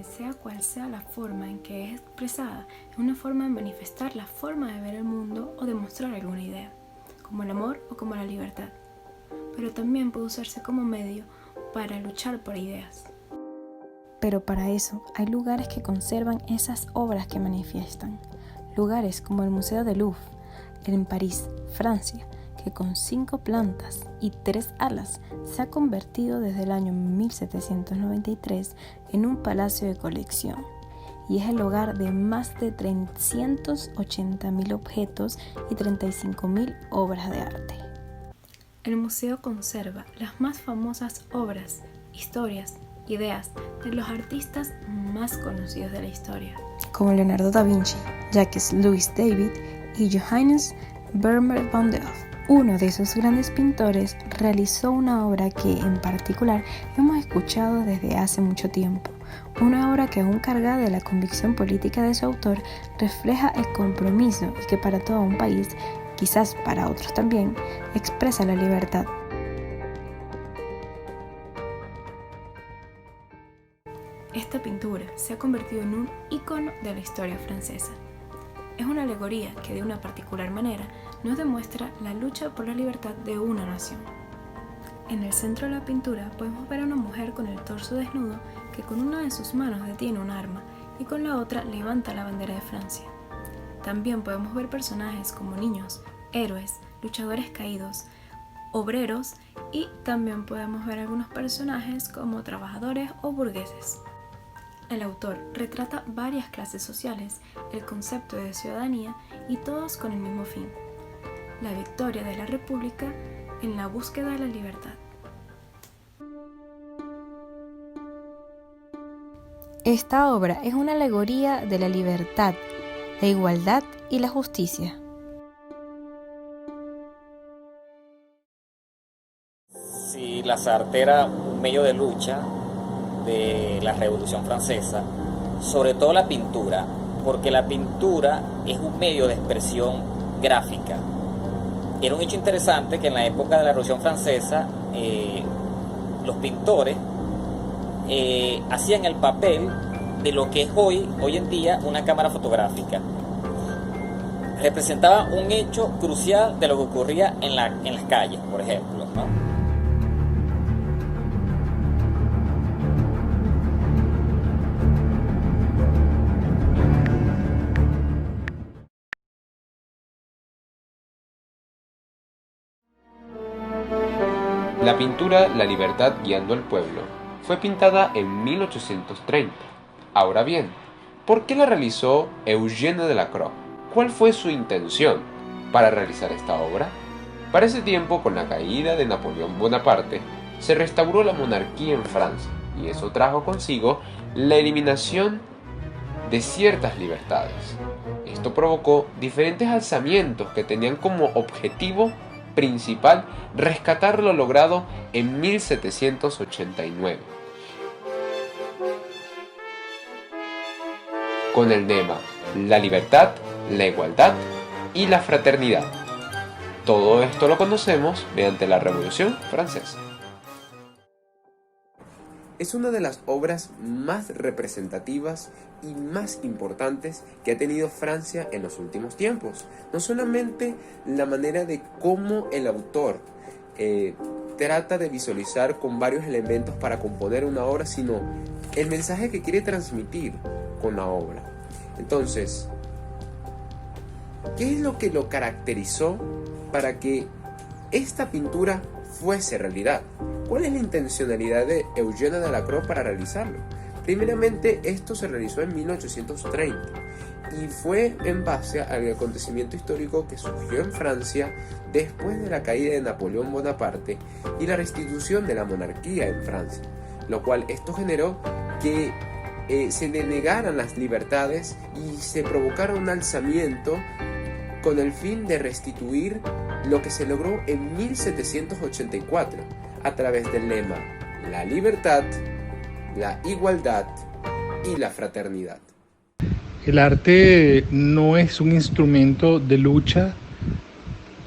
sea cual sea la forma en que es expresada, es una forma de manifestar la forma de ver el mundo o de mostrar alguna idea, como el amor o como la libertad. Pero también puede usarse como medio para luchar por ideas. Pero para eso hay lugares que conservan esas obras que manifiestan. Lugares como el Museo del Louvre, en París, Francia, que con 5 plantas y 3 alas se ha convertido desde el año 1793 en un palacio de colección y es el hogar de más de 380.000 objetos y 35.000 obras de arte. El museo conserva las más famosas obras, historias, ideas de los artistas más conocidos de la historia, como Leonardo da Vinci, Jacques Louis David y Johannes Vermeer van der Rohe. Uno de esos grandes pintores realizó una obra que en particular hemos escuchado desde hace mucho tiempo, una obra que aún cargada de la convicción política de su autor refleja el compromiso y que para todo un país, quizás para otros también, expresa la libertad. Esta pintura se ha convertido en un ícono de la historia francesa. Es una alegoría que de una particular manera nos demuestra la lucha por la libertad de una nación. En el centro de la pintura podemos ver a una mujer con el torso desnudo que con una de sus manos detiene un arma y con la otra levanta la bandera de Francia. También podemos ver personajes como niños, héroes, luchadores caídos, obreros y también podemos ver algunos personajes como trabajadores o burgueses. El autor retrata varias clases sociales, el concepto de ciudadanía y todos con el mismo fin, la victoria de la República en la búsqueda de la libertad. Esta obra es una alegoría de la libertad, la igualdad y la justicia. Si las artes era un medio de lucha de la Revolución Francesa, sobre todo la pintura, porque la pintura es un medio de expresión gráfica. Era un hecho interesante que en la época de la Revolución Francesa los pintores hacían el papel de lo que es hoy en día una cámara fotográfica. Representaba un hecho crucial de lo que ocurría en las calles, por ejemplo, ¿no? La pintura La libertad guiando al pueblo fue pintada en 1830. Ahora bien, ¿por qué la realizó Eugène Delacroix? ¿Cuál fue su intención para realizar esta obra? Para ese tiempo, con la caída de Napoleón Bonaparte, se restauró la monarquía en Francia y eso trajo consigo la eliminación de ciertas libertades. Esto provocó diferentes alzamientos que tenían como objetivo principal rescatar lo logrado en 1789 con el lema la libertad, la igualdad y la fraternidad. Todo esto lo conocemos mediante la Revolución Francesa. Es una de las obras más representativas y más importantes que ha tenido Francia en los últimos tiempos. No solamente la manera de cómo el autor trata de visualizar con varios elementos para componer una obra, sino el mensaje que quiere transmitir con la obra. Entonces, ¿qué es lo que lo caracterizó para que esta pintura fuese realidad? ¿Cuál es la intencionalidad de Eugène Delacroix para realizarlo? Primeramente, esto se realizó en 1830 y fue en base al acontecimiento histórico que surgió en Francia después de la caída de Napoleón Bonaparte y la restitución de la monarquía en Francia, lo cual esto generó que se denegaran las libertades y se provocara un alzamiento con el fin de restituir lo que se logró en 1784 a través del lema la libertad, la igualdad y la fraternidad. El arte no es un instrumento de lucha,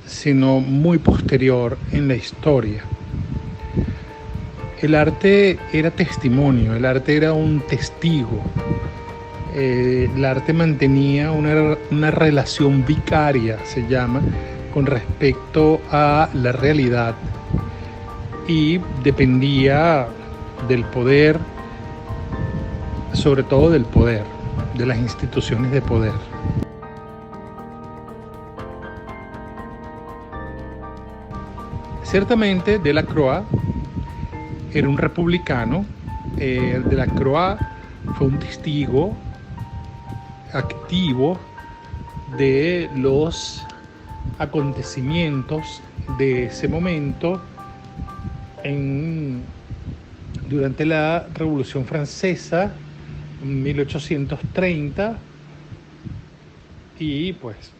sino muy posterior en la historia. El arte era testimonio, el arte era un testigo. El arte mantenía una relación vicaria, se llama, con respecto a la realidad y dependía del poder, sobre todo del poder, de las instituciones de poder. Ciertamente, Delacroix era un republicano. Delacroix fue un testigo activo de los acontecimientos de ese momento durante la Revolución Francesa, 1830, y pues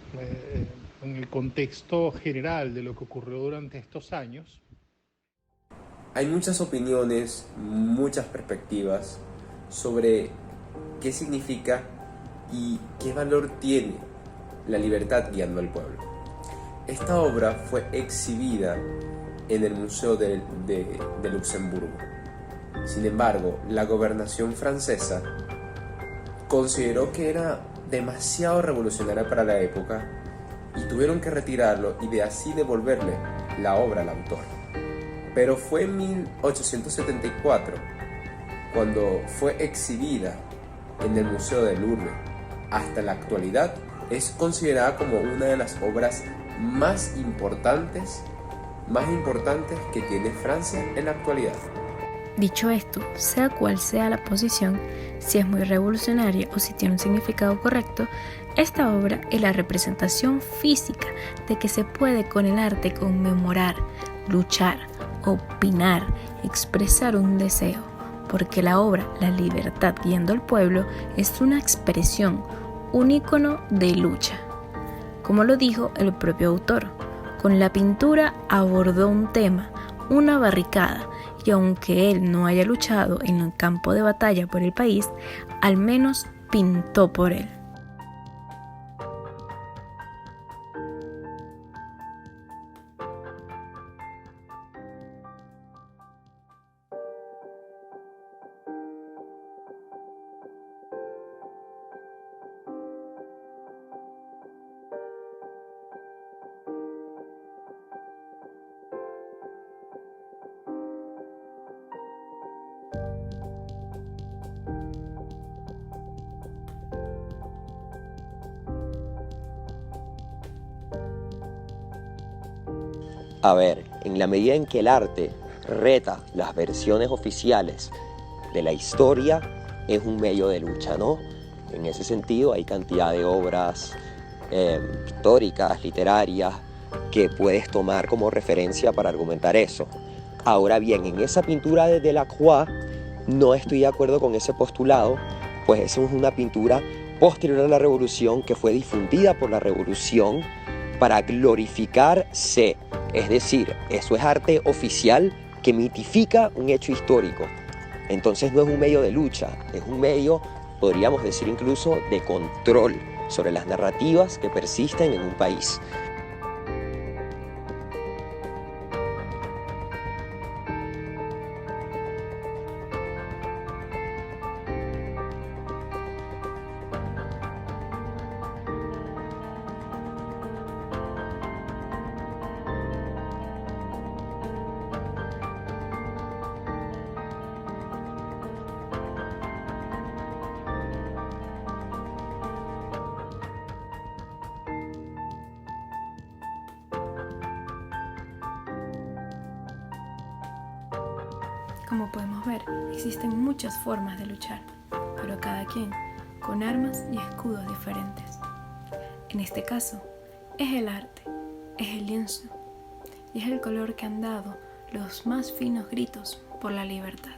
en el contexto general de lo que ocurrió durante estos años. Hay muchas opiniones, muchas perspectivas sobre qué significa y qué valor tiene la libertad guiando al pueblo. Esta obra fue exhibida en el Museo de Luxemburgo. Sin embargo, la gobernación francesa consideró que era demasiado revolucionaria para la época y tuvieron que retirarlo y de así devolverle la obra al autor. Pero fue en 1874 cuando fue exhibida en el Museo del Louvre. Hasta la actualidad es considerada como una de las obras más importantes que tiene Francia en la actualidad. Dicho esto, sea cual sea la posición, si es muy revolucionaria o si tiene un significado correcto, esta obra es la representación física de que se puede con el arte conmemorar, luchar, opinar, expresar un deseo, porque la obra La libertad guiando al pueblo es una expresión, un ícono de lucha. Como lo dijo el propio autor, con la pintura abordó un tema, una barricada, y aunque él no haya luchado en el campo de batalla por el país, al menos pintó por él. A ver, en la medida en que el arte reta las versiones oficiales de la historia, es un medio de lucha, ¿no? En ese sentido hay cantidad de obras históricas, literarias, que puedes tomar como referencia para argumentar eso. Ahora bien, en esa pintura de Delacroix no estoy de acuerdo con ese postulado, pues esa es una pintura posterior a la Revolución que fue difundida por la Revolución para glorificarse. Es decir, eso es arte oficial que mitifica un hecho histórico. Entonces no es un medio de lucha, es un medio, podríamos decir incluso, de control sobre las narrativas que persisten en un país. Como podemos ver, existen muchas formas de luchar, pero cada quien con armas y escudos diferentes. En este caso, es el arte, es el lienzo y es el color que han dado los más finos gritos por la libertad.